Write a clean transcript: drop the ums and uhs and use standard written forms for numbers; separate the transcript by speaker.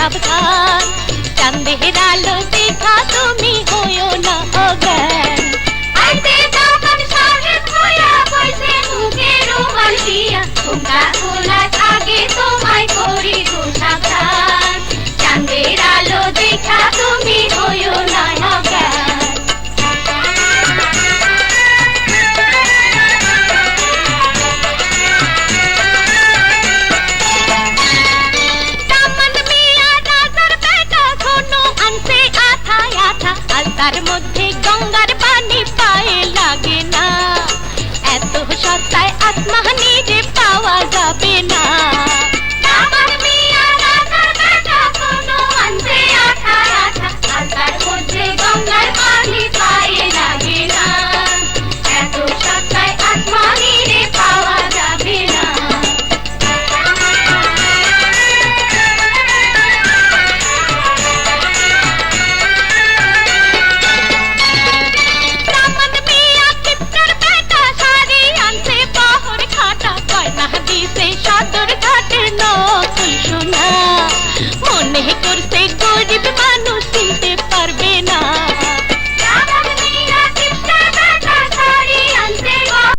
Speaker 1: সাবধান। চাঁদের আলো দেখা তুমি হইও না অজ্ঞান। আইতে দামান সাহেব হইয়া বইছে মুখে রুমাল দিয়া, হুঙ্কা খোলার আগে তোমায় করি গো সাবধান। চাঁদের আলো দেখা তুমি হইও না অজ্ঞান। তার মধ্যে গঙ্গা